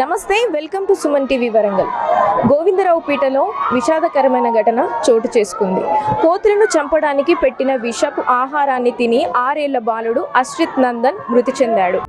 నమస్తే, welcome to Suman TV Warangal. గోవిందరావుపేటలో విషాదకరమైన ఘటన చోటు చేసుకుంది. కోతులను చంపడానికి పెట్టిన విషపు ఆహారాన్ని తిని 6 ఏళ్ల బాలుడు అశ్రిత్ నందన్ మృతి చెందాడు.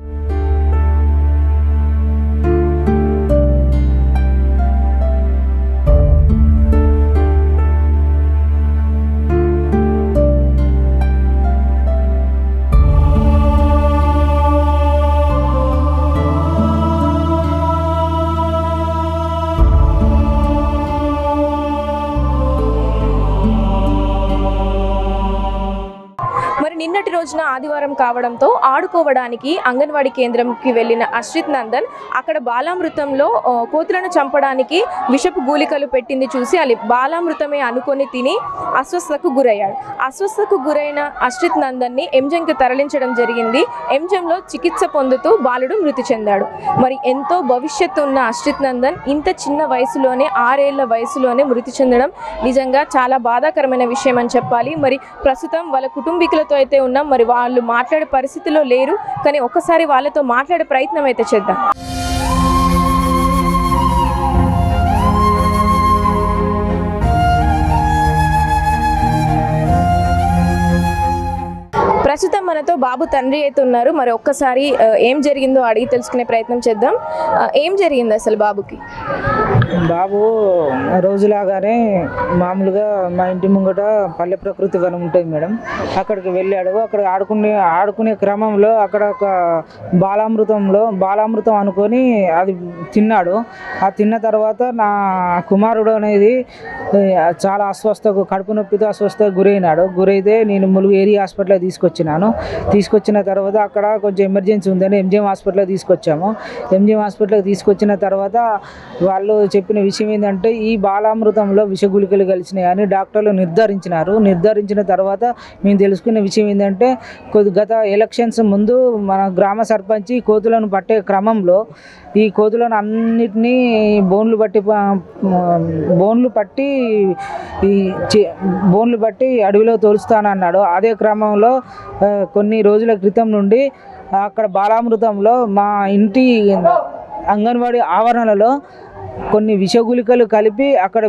నిన్నటి రోజున ఆదివారం కావడంతో ఆడుకోవడానికి అంగన్వాడీ కేంద్రంకి వెళ్ళిన అశ్రిత్ నందన్ అక్కడ బాలామృతంలో కోతులను చంపడానికి విషపు గూలికలు పెట్టింది చూసి అది బాలామృతమే అనుకొని తిని అస్వస్థతకు గురయ్యాడు. అస్వస్థతకు గురైన అశ్రిత్ నందన్ని ఎంజెంకి తరలించడం జరిగింది. ఎంజెంలో చికిత్స పొందుతూ బాలుడు మృతి చెందాడు. మరి ఎంతో భవిష్యత్తు ఉన్న అశ్రిత్ నందన్ ఇంత చిన్న వయసులోనే 6 ఏళ్ల వయసులోనే మృతి చెందడం నిజంగా చాలా బాధాకరమైన విషయం అని చెప్పాలి. మరి ప్రస్తుతం వాళ్ళ కుటుంబీకులతో అయితే ఉన్నాం. మరి వాళ్ళు మాట్లాడే పరిస్థితిలో లేరు, కానీ ఒక్కసారి వాళ్ళతో మాట్లాడే ప్రయత్నం అయితే చేద్దాం. ప్రస్తుతం మనతో బాబు తండ్రి అయితే ఉన్నారు. మరి ఒక్కసారి ఏం జరిగిందో అడిగి తెలుసుకునే ప్రయత్నం చేద్దాం. ఏం జరిగింది అసలు బాబుకి? బాబు రోజులాగానే మామూలుగా మా ఇంటి ముంగట పల్లె ప్రకృతి వనం ఉంటుంది మేడం, అక్కడికి వెళ్ళాడు. అక్కడ ఆడుకునే క్రమంలో అక్కడ ఒక బాలామృతం అనుకొని అది తిన్నాడు. ఆ తిన్న తర్వాత నా కుమారుడు అనేది చాలా కడుపు నొప్పితో అస్వస్థకు గురైతే నేను ములుగు ఏరియా హాస్పిటల్కి తీసుకొచ్చిన తర్వాత అక్కడ కొంచెం ఎమర్జెన్సీ ఉందని ఎంజిఎం హాస్పిటల్కి తీసుకొచ్చాము. ఎంజిఎం హాస్పిటల్కి తీసుకొచ్చిన తర్వాత వాళ్ళు చెప్పిన విషయం ఏంటంటే ఈ బాలామృతంలో విషగుళికలు కలిసినాయని డాక్టర్లు నిర్ధారించిన తర్వాత మేము తెలుసుకున్న విషయం ఏంటంటే గత ఎలక్షన్స్ ముందు మన గ్రామ సర్పంచ్ కోతులను పట్టే క్రమంలో ఈ కోతులను అన్నిటినీ బోన్లు బట్టి అడవిలో తోలుస్తానన్నాడు. అదే క్రమంలో కొన్ని రోజుల క్రితం నుండి అక్కడ బాలామృతంలో మా ఇంటి అంగన్వాడీ ఆవరణలో కొన్ని విషగుళికలు కలిపి అక్కడ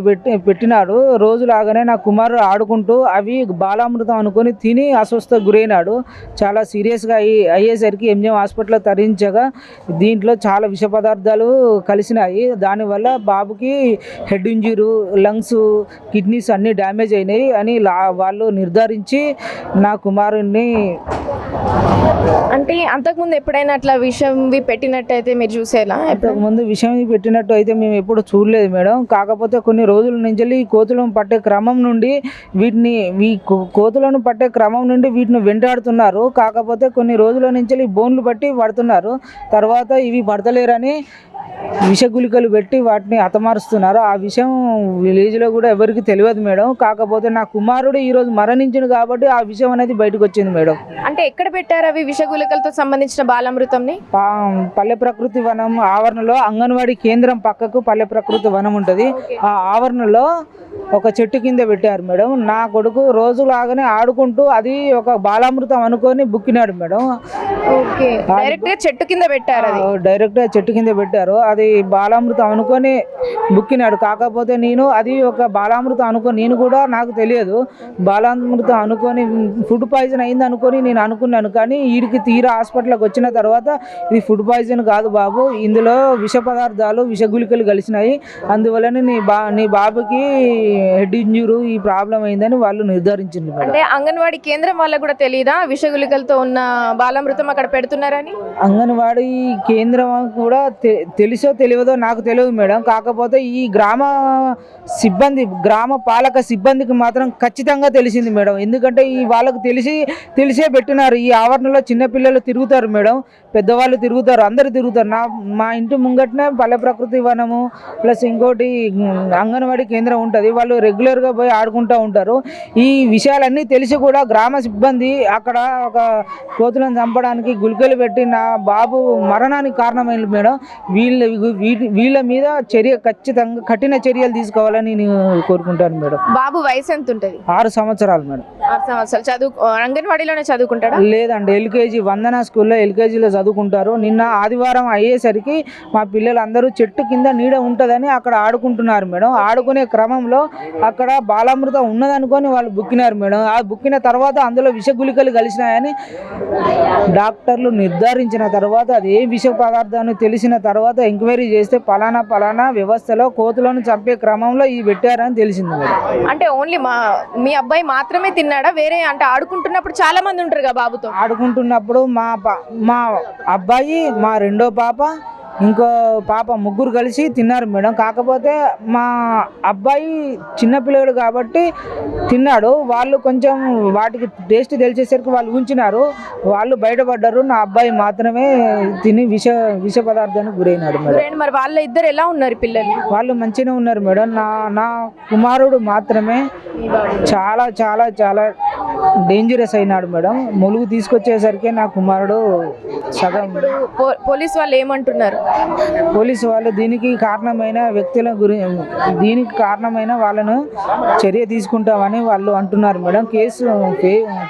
పెట్టినాడు. రోజులాగానే నా కుమారుడు ఆడుకుంటూ అవి బాలామృతం అనుకొని తిని అస్వస్థకు గురైనాడు. చాలా సీరియస్గా అయ్యేసరికి ఎంజిఎం హాస్పిటల్లో తరలించగా దీంట్లో చాలా విష పదార్థాలు కలిసినాయి. దానివల్ల బాబుకి హెడ్ ఇంజరీ, లంగ్స్, కిడ్నీస్ అన్నీ డ్యామేజ్ అయినాయి అని వాళ్ళు నిర్ధారించి నా కుమారుడిని. అంటే అంతకుముందు ఎప్పుడైనా అట్లా విషం పెట్టినట్టయితే మీరు చూసేలా? అంతకుముందు విషం పెట్టినట్టు అయితే మేము ఎప్పుడు చూడలేదు మేడం. కాకపోతే కొన్ని రోజుల నుంచి కోతులను పట్టే క్రమం నుండి వీటిని వెంటాడుతున్నారు. కాకపోతే కొన్ని రోజుల నుంచి బోన్లు బట్టి పడుతున్నారు. తర్వాత ఇవి పడతలేరని విషగుళికలు పెట్టి వాటిని హతమారుస్తున్నారు. ఆ విషయం విలేజ్లో కూడా ఎవరికి తెలియదు మేడం. కాకపోతే నా కుమారుడు ఈరోజు మరణించింది కాబట్టి ఆ విషయం అనేది బయటకు వచ్చింది మేడం. అంటే ఎక్కడ పెట్టారు అవి విషగుళికలతో సంబంధించిన బాలామృతంని? పల్లె ప్రకృతి వనం ఆవరణలో, అంగన్వాడీ కేంద్రం పక్కకు పల్లె ప్రకృతి వనం ఉంటుంది. ఆ ఆవరణలో ఒక చెట్టు కింద పెట్టారు మేడం. నా కొడుకు రోజులాగానే ఆడుకుంటూ అది ఒక బాలామృతం అనుకొని బుక్కినాడు మేడం. డైరెక్ట్ గా చెట్టు కింద పెట్టారు. అది బాలామృతం అనుకొని బుక్కినాడు. కాకపోతే అది ఒక బాలామృతం అనుకొని నాకు తెలియదు. బాలామృతం అనుకొని ఫుడ్ పాయిజన్ అయింది అనుకొని నేను అనుకున్నాను. కానీ వీడికి తీరా హాస్పిటల్కి వచ్చిన తర్వాత ఇది ఫుడ్ పాయిజన్ కాదు బాబు, ఇందులో విష పదార్థాలు విషగుళికలు కలిసినాయి, అందువల్లనే నీ బాబుకి హెడ్ ఇంజరీ ఈ ప్రాబ్లం అయిందని వాళ్ళు నిర్ధారించింది. అంటే అంగన్వాడీ కేంద్రం వాళ్ళకు కూడా తెలియదా విషగుళికలతో ఉన్న బాలామృతం అక్కడ పెడుతున్నారని? అంగన్వాడీ కేంద్రం కూడా తెలుసో తెలియదో నాకు తెలియదు మేడం. కాకపోతే ఈ గ్రామ పాలక సిబ్బందికి మాత్రం ఖచ్చితంగా తెలిసింది మేడం. ఎందుకంటే ఈ వాళ్ళకు తెలిసే పెట్టినారు. ఈ ఆవరణలో చిన్నపిల్లలు తిరుగుతారు మేడం, పెద్దవాళ్ళు తిరుగుతారు, అందరు తిరుగుతారు. మా ఇంటి ముంగటనే పల్లె ప్రకృతి వనము ప్లస్ ఇంకోటి అంగన్వాడీ కేంద్రం ఉంటుంది. వాళ్ళు రెగ్యులర్గా పోయి ఆడుకుంటూ ఉంటారు. ఈ విషయాలన్నీ తెలిసి కూడా గ్రామ సిబ్బంది అక్కడ ఒక కోతులను చంపడానికి గుళికలు పెట్టి నా బాబు మరణానికి కారణమైంది మేడం. వీళ్ళ మీద ఖచ్చితంగా కఠిన చర్యలు తీసుకోవాలని నేను కోరుకుంటాను మేడం. బాబు వయసు ఎంత ఉంటుంది? 6 సంవత్సరాలు మేడం. 6 సంవత్సరాలు. అంగన్వాడీలోనే చదువుకుంటాడా? లేదండి, ఎల్కేజీ వందన స్కూల్లో ఎల్కేజీలో చదువుకుంటారు. నిన్న ఆదివారం అయ్యేసరికి మా పిల్లలందరూ చెట్టు కింద నీడ ఉంటుందని అక్కడ ఆడుకుంటున్నారు మేడం. ఆడుకునే క్రమంలో అక్కడ బాలామృతం ఉన్నదనుకొని వాళ్ళు బుక్కినారు మేడం. ఆ బుక్కిన తర్వాత అందులో విషగుళికలు కలిసినాయని డాక్టర్లు నిర్ధారించిన తర్వాత అది ఏ విష పదార్థాన్ని తెలిసిన తర్వాత ఎంక్వైరీ చేస్తే పలానా వ్యవస్థలో కోతులను చంపే క్రమంలో ఇవి పెట్టారని తెలిసింది మేడం. అంటే ఓన్లీ మీ అబ్బాయి మాత్రమే తిన్నాడా? వేరే అంటే ఆడుకుంటున్నప్పుడు చాలా మంది ఉంటారు కదా బాబుతో? ఆడుకుంటున్నప్పుడు మా అబ్బాయి, మా రెండో పాప, ఇంకో పాప, ముగ్గురు కలిసి తిన్నారు మేడం. కాకపోతే మా అబ్బాయి చిన్నపిల్లడు కాబట్టి తిన్నాడు. వాళ్ళు కొంచెం వాటికి టేస్ట్ తెలిసేసరికి వాళ్ళు ఉంచినారు, వాళ్ళు బయటపడ్డారు. నా అబ్బాయి మాత్రమే తిని విష పదార్థానికి గురైనాడు మేడం. మరి వాళ్ళ ఇద్దరు ఎలా ఉన్నారు పిల్లలు? వాళ్ళు మంచిగానే ఉన్నారు మేడం. నా కుమారుడు మాత్రమే చాలా చాలా చాలా డేంజరస్ అయినాడు మేడం. ములుగు తీసుకొచ్చేసరికి నా కుమారుడు సగం. పోలీసు వాళ్ళు ఏమంటున్నారు? పోలీసు వాళ్ళు దీనికి కారణమైన వ్యక్తుల దీనికి కారణమైన వాళ్ళను చర్య తీసుకుంటామని వాళ్ళు అంటున్నారు మేడం.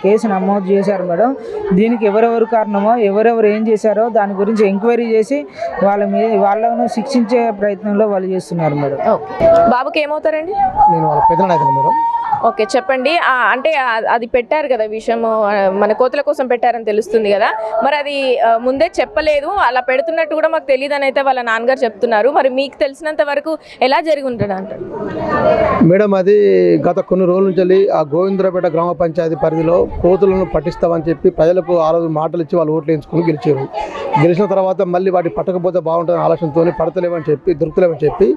కేసు నమోదు చేశారు మేడం. దీనికి ఎవరెవరు కారణమో, ఎవరెవరు ఏం చేశారో దాని గురించి ఎంక్వైరీ చేసి వాళ్ళను శిక్షించే ప్రయత్నంలో వాళ్ళు చేస్తున్నారు మేడం. బాబుకి ఏమవుతారండి? నేను వాళ్ళ పెద్దనాయకుడు మేడం. ఓకే, చెప్పండి. అంటే అది పెట్టారు కదా విషయం, మన కోతుల కోసం పెట్టారని తెలుస్తుంది కదా, మరి అది ముందే చెప్పలేదు, అలా పెడుతున్నట్టు కూడా మాకు తెలియదు అని అయితే వాళ్ళ నాన్నగారు చెప్తున్నారు. మరి మీకు తెలిసినంత వరకు ఎలా జరిగి ఉంటుంది అంటారు మేడం? అది గత కొన్ని రోజుల నుంచి ఆ గోవిందరావుపేట గ్రామ పంచాయతీ పరిధిలో కోతులను పట్టిస్తామని చెప్పి ప్రజలకు ఆ రోజు మాటలు ఇచ్చి వాళ్ళు ఓట్లు వేయించుకుని గెలిచారు. గెలిచిన తర్వాత మళ్ళీ వాటి పట్టకపోతే బాగుంటుంది ఆలోచనతో పడతలేమని చెప్పి, దొరుకుతలేమని చెప్పి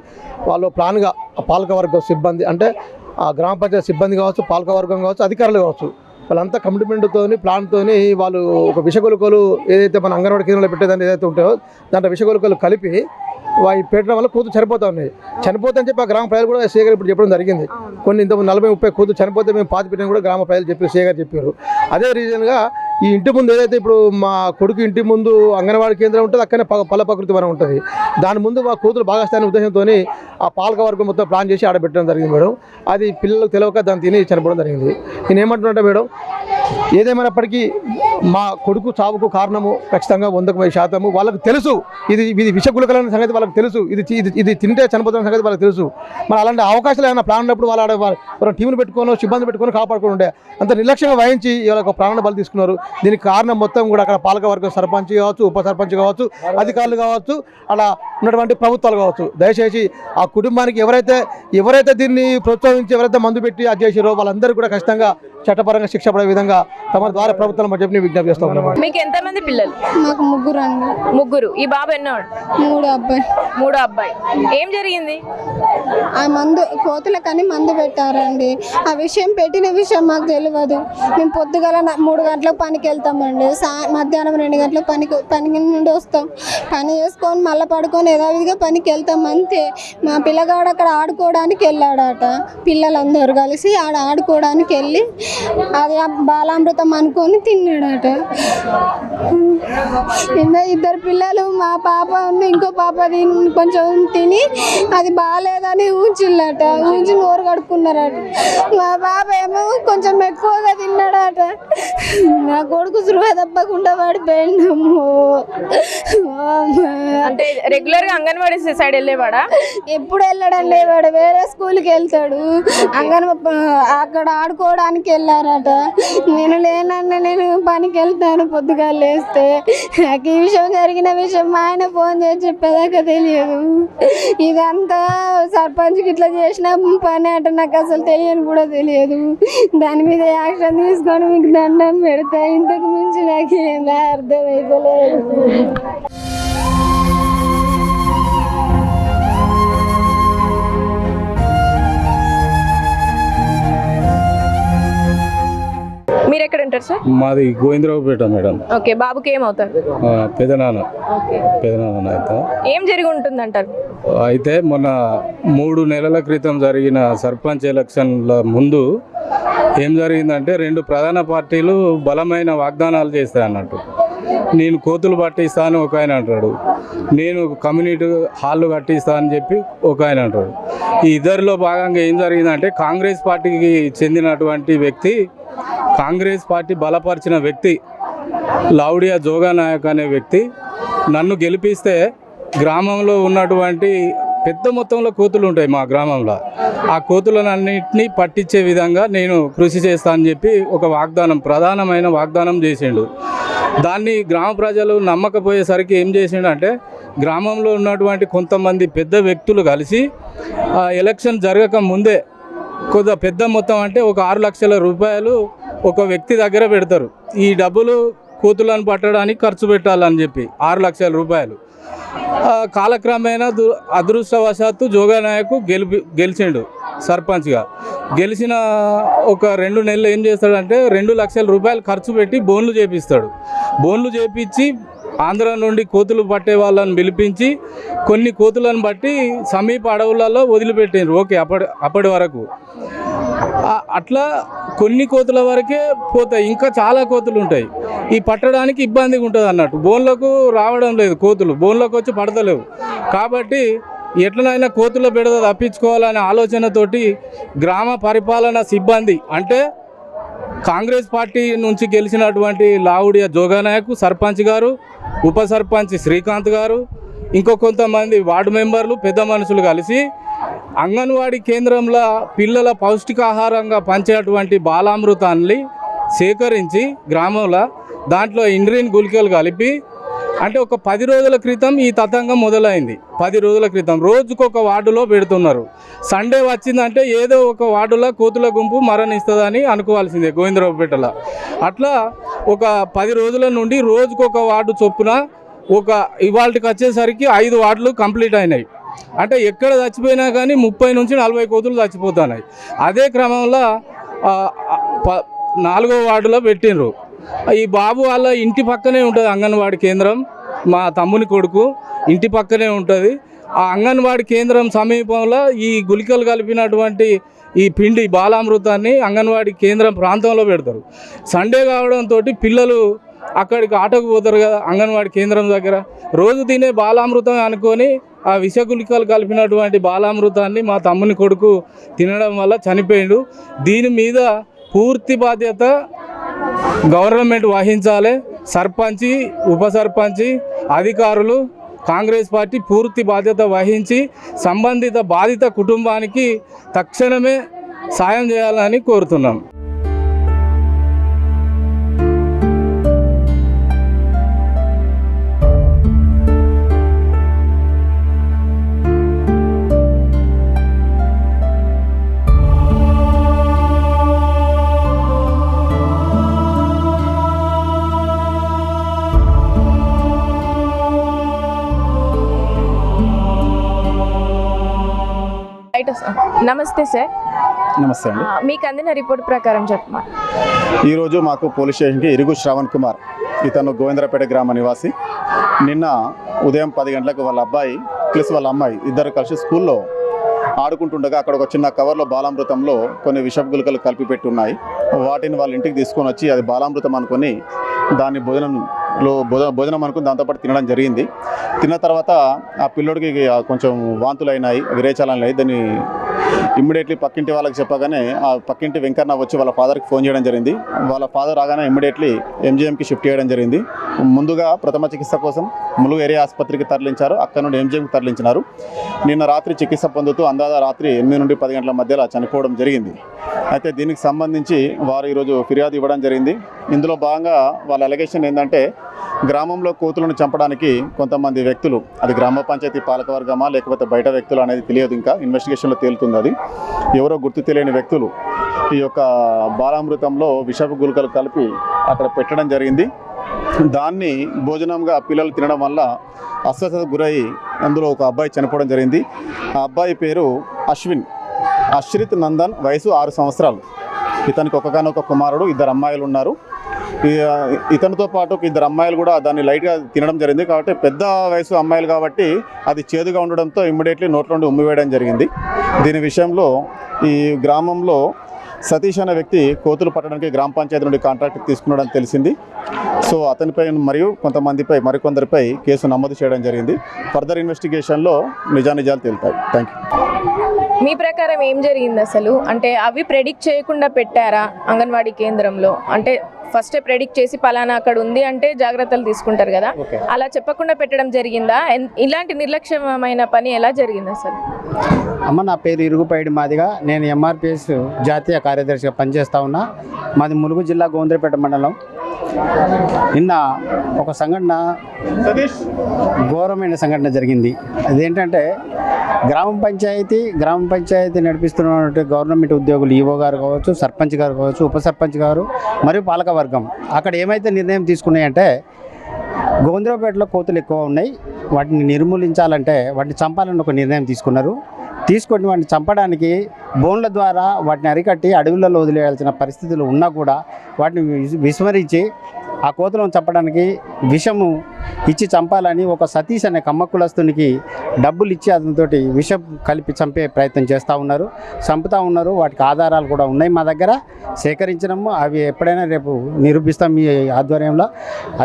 వాళ్ళు ప్లాన్గా పాలకవర్గ సిబ్బంది, అంటే ఆ గ్రామ పంచాయతీ సిబ్బంది కావచ్చు, పాలకవర్గం కావచ్చు, అధికారులు కావచ్చు, వాళ్ళంతా కమిట్మెంట్తో ప్లాన్తో వాళ్ళు ఒక విషగుళికలు ఏదైతే మన అంగన్వాడీ కేంద్రంలో పెట్టేదాన్ని ఏదైతే ఉంటాయో దాంట్లో విషగుళికలు కలిపి అవి పెట్టడం వల్ల కూతురు చనిపోతా ఉన్నాయి. చనిపోతాయని చెప్పి ఆ గ్రామ ప్రజలు కూడా సేగర్ ఇప్పుడు చెప్పడం జరిగింది. కొన్ని ఇంతకు 40-30 కూతురు చనిపోతే మేము పాతి పెట్టిన కూడా గ్రామ ప్రజలు చెప్పారు, సేగర్ చెప్పారు. అదే రీజన్గా ఈ ఇంటి ముందు ఏదైతే ఇప్పుడు మా కొడుకు ఇంటి ముందు అంగన్వాడీ కేంద్రం ఉంటుంది, అక్కడనే పల్ల ప్రకృతి వనం ఉంటుంది. దాని ముందు మా కూతురు బాగా స్థాయి ఉద్దేశంతో ఆ పాలకవర్గం మొత్తం ప్లాన్ చేసి ఆడబెట్టడం జరిగింది మేడం. అది పిల్లలకు తెలియక దాన్ని తిని చనిపోవడం జరిగింది. నేను ఏమంటున్నా మేడం, ఏదేమైనప్పటికీ మా కొడుకు చావుకు కారణము ఖచ్చితంగా 100% వాళ్ళకు తెలుసు. ఇది విషగుళికలైన సంగతి వాళ్ళకి తెలుసు. ఇది తింటే చనిపోతున్న సంగతి వాళ్ళకి తెలుసు. మరి అలాంటి అవకాశాలు ఏమైనా ప్లాన్ ఉన్నప్పుడు వాళ్ళ టీంను పెట్టుకొని సిబ్బంది పెట్టుకొని కాపాడుకుని ఉండే అంత నిర్లక్ష్యంగా వహించి వాళ్ళ ప్రాణ బలి తీసుకున్నారు. దీనికి కారణం మొత్తం కూడా అక్కడ పాలకవర్గం సర్పంచ్ కావచ్చు, ఉప సర్పంచ్ కావచ్చు, అధికారులు కావచ్చు, అలా ఉన్నటువంటి ప్రభుత్వాలు కావచ్చు. దయచేసి ఆ కుటుంబానికి ఎవరైతే దీన్ని ప్రోత్సహించి ఎవరైతే మందు పెట్టి అది చేసారో వాళ్ళందరూ కూడా ఖచ్చితంగా చట్టపరంగా శిక్ష పడే విధంగా తమ ద్వారా ప్రభుత్వం చెప్పి విజ్ఞప్తి చేస్తా ఉన్నాం. మీకు ఎంతమంది పిల్లలు? మాకు ముగ్గురు అండి. ముగ్గురు. ఈ బాబు ఎన్నోడు? మూడో అబ్బాయి. ఏం జరిగింది? ఆ మందు కోతులకని మందు పెట్టారండి. ఆ విషయం పెట్టిన విషయం మాకు తెలియదు. మేము పొద్దుగల 3 గంటలకు పనికి వెళ్తామండి. మధ్యాహ్నం 2 గంటలకు పనికి నుండి వస్తాం. పని చేసుకొని మళ్ళీ పడుకొని యథావిధిగా పనికి వెళ్తాం అంతే. మా పిల్లగాడు అక్కడ ఆడుకోవడానికి వెళ్ళాడట. పిల్లలందరూ కలిసి ఆడ ఆడుకోవడానికి వెళ్ళి అది బాలామృతం అనుకొని తిన్నాడట. ఇద్దరు పిల్లలు, మా పాప ఇంకో పాప కొంచెం తిని అది బాగాలేదని ఊచిల్లట. ఊచి నోరు కడుక్కున్నారట. మా పాప ఏమో కొంచెం ఎక్కువగా తిన్నాడట. నా కొడుకు సృహ తప్పకుండా పడిపోయిండమ్మో. అంటే రెగ్యులర్ గా అంగన్వాడీ సైడ్ వెళ్ళేవాడా? ఎప్పుడు వెళ్ళాడండి, వాడు వేరే స్కూల్కి వెళ్తాడు. అక్కడ ఆడుకోవడానికి వెళ్ళారట. నేను లేనండి, నేను పనికి వెళ్తాను పొద్దుగా లేస్తే. నాకు ఈ విషయం జరిగిన విషయం మా ఆయన ఫోన్ చేసి చెప్పేదాకా తెలియదు. ఇదంతా సర్పంచ్కి ఇట్లా చేసిన పని అట నాకు అసలు తెలియని కూడా తెలియదు. దాని మీద యాక్షన్ తీసుకొని మీకు దండం పెడతా. ఇంతకు మించి నాకు ఏందా అర్థమైతలేదు. మీరు ఎక్కడ ఉంటారు సార్? మాది గోవిందరావుపేట మేడం. ఓకే, బాబుకి ఏమవుతారు? పెదనాన్న అయితే ఏం జరిగి ఉంటుంది అంటారు? అయితే మొన్న 3 నెలల క్రితం జరిగిన సర్పంచ్ ఎలక్షన్ల ముందు ఏం జరిగిందంటే 2 ప్రధాన పార్టీలు బలమైన వాగ్దానాలు చేస్తాయి అన్నట్టు. నేను కోతులు పట్టిస్తాను ఒక ఆయన అంటాడు, నేను కమ్యూనిటీ హాళ్ళు కట్టిస్తా అని చెప్పి ఒక ఆయన అంటాడు. ఈ ఇద్దరిలో భాగంగా ఏం జరిగిందంటే కాంగ్రెస్ పార్టీకి చెందినటువంటి వ్యక్తి, కాంగ్రెస్ పార్టీ బలపరిచిన వ్యక్తి లౌడియా జోగా నాయక్ అనే వ్యక్తి నన్ను గెలిపిస్తే గ్రామంలో ఉన్నటువంటి పెద్ద మొత్తంలో కోతులు ఉంటాయి మా గ్రామంలో, ఆ కోతులన్నింటినీ పట్టించే విధంగా నేను కృషి చేస్తా అని చెప్పి ఒక వాగ్దానం, ప్రధానమైన వాగ్దానం చేసిండు. దాన్ని గ్రామ ప్రజలు నమ్మకపోయేసరికి ఏం చేసిండు అంటే గ్రామంలో ఉన్నటువంటి కొంతమంది పెద్ద వ్యక్తులు కలిసి ఎలక్షన్ జరగక ముందే కొద్దిగా పెద్ద మొత్తం అంటే ఒక 6 లక్షల రూపాయలు ఒక వ్యక్తి దగ్గర పెడతారు. ఈ డబ్బులు కోతులను పట్టడానికి ఖర్చు పెట్టాలని చెప్పి 6 లక్షల రూపాయలు. కాలక్రమేణా అదృష్టవశాత్తు జోగా నాయక్ గెలిచిండు సర్పంచ్గా. గెలిచిన ఒక 2 నెలలు ఏం చేస్తాడంటే 2 లక్షల రూపాయలు ఖర్చు పెట్టి బోన్లు చేపిస్తాడు. బోన్లు చేపించి ఆంధ్ర నుండి కోతులు పట్టే వాళ్ళని పిలిపించి కొన్ని కోతులను బట్టి సమీప అడవులలో వదిలిపెట్టిండ్రు. ఓకే, అప్పటి వరకు అట్లా కొన్ని కోతుల వరకే పోతాయి, ఇంకా చాలా కోతులు ఉంటాయి. ఈ పట్టడానికి ఇబ్బందిగా ఉంటుంది అన్నట్టు, బోన్లకు రావడం లేదు, కోతులు బోన్లకు వచ్చి పడతలేవు. కాబట్టి ఎట్లనైనా కోతుల బెడద తప్పించుకోవాలనే ఆలోచనతోటి గ్రామ పరిపాలన సిబ్బంది అంటే కాంగ్రెస్ పార్టీ నుంచి గెలిచినటువంటి లావుడియా జోగా నాయక్ సర్పంచ్ గారు, ఉప సర్పంచ్ శ్రీకాంత్ గారు, ఇంకో కొంతమంది వార్డు మెంబర్లు, పెద్ద మనుషులు కలిసి అంగన్వాడీ కేంద్రంలో పిల్లల పౌష్టికాహారంగా పంచేటువంటి బాలామృతాన్ని సేకరించి గ్రామంలో దాంట్లో ఇండ్రిన్ గుళికలు కలిపి, అంటే ఒక 10 రోజుల క్రితం ఈ తతంగం మొదలైంది. 10 రోజుల క్రితం రోజుకొక వార్డులో పెడుతున్నారు. సండే వచ్చిందంటే ఏదో ఒక వార్డులో కోతుల గుంపు మరణిస్తుందని అనుకోవాల్సిందే గోవిందరావుపేటలో. అట్లా ఒక 10 రోజుల నుండి రోజుకొక వార్డు చొప్పున ఇవాళకి వచ్చేసరికి 5 వార్డులు కంప్లీట్ అయినాయి. అంటే ఎక్కడ చచ్చిపోయినా కానీ 30 నుంచి 40 కోతులు చచ్చిపోతున్నాయి. అదే క్రమంలో 4వ వార్డులో పెట్టినరు. ఈ బాబు వాళ్ళ ఇంటి పక్కనే ఉంటుంది అంగన్వాడీ కేంద్రం, మా తమ్ముని కొడుకు ఇంటి పక్కనే ఉంటుంది. ఆ అంగన్వాడీ కేంద్రం సమీపంలో ఈ గుళికలు కలిపినటువంటి ఈ పిండి బాలామృతాన్ని అంగన్వాడీ కేంద్రం ప్రాంతంలో పెడతారు. సండే కావడంతో పిల్లలు అక్కడికి ఆటోకు పోతారు కదా అంగన్వాడీ కేంద్రం దగ్గర, రోజు తినే బాలామృతం అనుకొని ఆ విష గుళికలు కలిపినటువంటి బాలామృతాన్ని మా తమ్ముని కొడుకు తినడం వల్ల చనిపోయిండు. దీని మీద పూర్తి బాధ్యత గవర్నమెంట్ వహించాలి. సర్పంచి, ఉప సర్పంచి, అధికారులు, కాంగ్రెస్ పార్టీ పూర్తి బాధ్యత వహించి సంబంధిత బాధిత కుటుంబానికి తక్షణమే సాయం చేయాలని కోరుతున్నాం. నమస్తే సార్. నమస్తే అండి. మీకు అందిన రిపోర్ట్ ప్రకారం చెప్పమా. ఈరోజు మాకు పోలీస్ స్టేషన్కి ఇరుగు శ్రవణ్ కుమార్, ఇతను గోవిందరాపేట గ్రామ నివాసి, నిన్న ఉదయం 10 గంటలకు వాళ్ళ అబ్బాయి ప్లస్ వాళ్ళ అమ్మాయి ఇద్దరు కలిసి స్కూల్లో ఆడుకుంటుండగా అక్కడ ఒక చిన్న కవర్లో బాలామృతంలో కొన్ని విషపు గుళికలు కలిపి పెట్టి ఉన్నాయి. వాటిని వాళ్ళ ఇంటికి తీసుకొని వచ్చి అది బాలామృతం అనుకొని దాన్ని భోజనం అనుకుని దాంతోపాటు తినడం జరిగింది. తిన్న తర్వాత ఆ పిల్లోడికి కొంచెం వాంతులు అయినాయి, విరేచనాలు అయినాయి. దాన్ని ఇమ్మీడియట్లీ పక్కింటి వాళ్ళకి చెప్పగానే ఆ పక్కింటి వెంకన్న వచ్చి వాళ్ళ ఫాదర్కి ఫోన్ చేయడం జరిగింది. వాళ్ళ ఫాదర్ రాగానే ఇమ్మీడియట్లీ ఎంజీఎంకి షిఫ్ట్ చేయడం జరిగింది. ముందుగా ప్రథమ చికిత్స కోసం ములుగు ఏరియా ఆసుపత్రికి తరలించారు, అక్కడ నుండి ఎంజీఎంకి తరలించినారు. నిన్న రాత్రి చికిత్స పొందుతూ అందాజ రాత్రి 8 నుండి 10 గంటల మధ్యలో చనిపోవడం జరిగింది. అయితే దీనికి సంబంధించి వారు ఈరోజు ఫిర్యాదు ఇవ్వడం జరిగింది. ఇందులో భాగంగా వాళ్ళ అలిగేషన్ ఏంటంటే గ్రామంలో కోతులను చంపడానికి కొంతమంది వ్యక్తులు, అది గ్రామ పంచాయతీ పాలకవర్గమా లేకపోతే బయట వ్యక్తులు అనేది తెలియదు, ఇంకా ఇన్వెస్టిగేషన్లో తేలుతుంది. అది ఎవరో గుర్తు తెలియని వ్యక్తులు ఈ యొక్క బాలామృతంలో విషపు గుళికలు కలిపి అక్కడ పెట్టడం జరిగింది. దాన్ని భోజనంగా పిల్లలు తినడం వల్ల అస్వస్థతకు గురయ్యి అందులో ఒక అబ్బాయి చనిపోవడం జరిగింది. ఆ అబ్బాయి పేరు అశ్రిత్ నందన్, వయసు 6 సంవత్సరాలు. ఇతనికి ఒకగానొక కుమారుడు, 2 అమ్మాయిలు ఉన్నారు. ఇతనితో పాటు 2 అమ్మాయిలు కూడా దాన్ని లైట్గా తినడం జరిగింది. కాబట్టి పెద్ద వయసు అమ్మాయిలు కాబట్టి అది చేదుగా ఉండడంతో ఇమ్మీడియట్లీ నోట్లో నుండి ఉమ్మివేయడం జరిగింది. దీని విషయంలో ఈ గ్రామంలో సతీష్ అనే వ్యక్తి కోతులు పట్టడానికి గ్రామ పంచాయతీ నుండి కాంట్రాక్ట్ తీసుకున్నాడని తెలిసింది. సో అతనిపై మరియు మరికొందరిపై కేసు నమోదు చేయడం జరిగింది. ఫర్దర్ ఇన్వెస్టిగేషన్లో నిజానిజాలు తేలుతాయి. Thank you. మీ ప్రకారం ఏం జరిగింది అసలు? అంటే అవి ప్రెడిక్ట్ చేయకుండా పెట్టారా అంగన్వాడీ కేంద్రంలో? అంటే ఫస్టే ప్రెడిక్ట్ చేసి పలానా అక్కడ ఉంది అంటే జాగ్రత్తలు తీసుకుంటారు కదా, అలా చెప్పకుండా పెట్టడం జరిగిందా? ఇలాంటి నిర్లక్ష్యమైన పని ఎలా జరిగింది అసలు? అమ్మ, నా పేరు ఇరుగుపైడి మాదిగా. నేను ఎంఆర్పిఎస్ జాతీయ కార్యదర్శిగా పనిచేస్తూ ఉన్నా. మాది ములుగు జిల్లా గోవిందరావుపేట మండలం. నిన్న ఒక సంఘటన, ఘోరమైన సంఘటన జరిగింది. అదేంటంటే గ్రామ పంచాయతీ నడిపిస్తున్నటువంటి గవర్నమెంట్ ఉద్యోగులు, ఈఓ గారు కావచ్చు, సర్పంచ్ గారు కావచ్చు, ఉప సర్పంచ్ గారు మరియు పాలకవర్గం అక్కడ ఏమైతే నిర్ణయం తీసుకున్నాయంటే, గోవిందరావుపేటలో కోతులు ఎక్కువ ఉన్నాయి, వాటిని నిర్మూలించాలంటే వాటిని చంపాలని ఒక నిర్ణయం తీసుకొని వాటిని చంపడానికి బోన్ల ద్వారా వాటిని అరికట్టి అడవులలో వదిలేయాల్సిన పరిస్థితులు ఉన్నా కూడా వాటిని విస్మరించి ఆ కోతులను చంపడానికి విషము ఇచ్చి చంపాలని ఒక సతీష్ అనే కమ్మకులస్తునికి డబ్బులు ఇచ్చి అతనితోటి విషం కలిపి చంపే ప్రయత్నం చేస్తూ ఉన్నారు. వాటికి ఆధారాలు కూడా ఉన్నాయి, మా దగ్గర సేకరించినాము. అవి ఎప్పుడైనా రేపు నిరూపిస్తాం మీ ఆధ్వర్యంలో.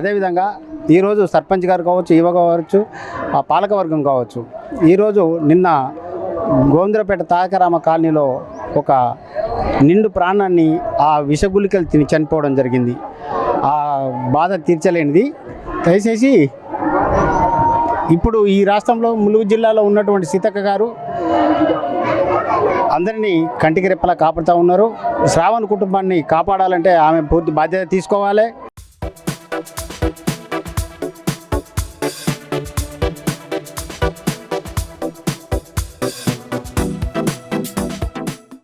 అదేవిధంగా ఈరోజు సర్పంచ్ గారు కావచ్చు, ఈవో కావచ్చు, ఆ పాలకవర్గం కావచ్చు, ఈరోజు నిన్న గోవిందరావుపేట తారకరామ కాలనీలో ఒక నిండు ప్రాణాన్ని ఆ విషగుళికలు తిని చనిపోవడం జరిగింది. ఆ బాధ తీర్చలేనిది. దయచేసి ఇప్పుడు ఈ రాష్ట్రంలో ములుగు జిల్లాలో ఉన్నటువంటి సీతక్క గారు అందరినీ కంటికి రెప్పలా కాపాడుతూ ఉన్నారు. శ్రావణ్ కుటుంబాన్ని కాపాడాలంటే ఆమె పూర్తి బాధ్యత తీసుకోవాలి.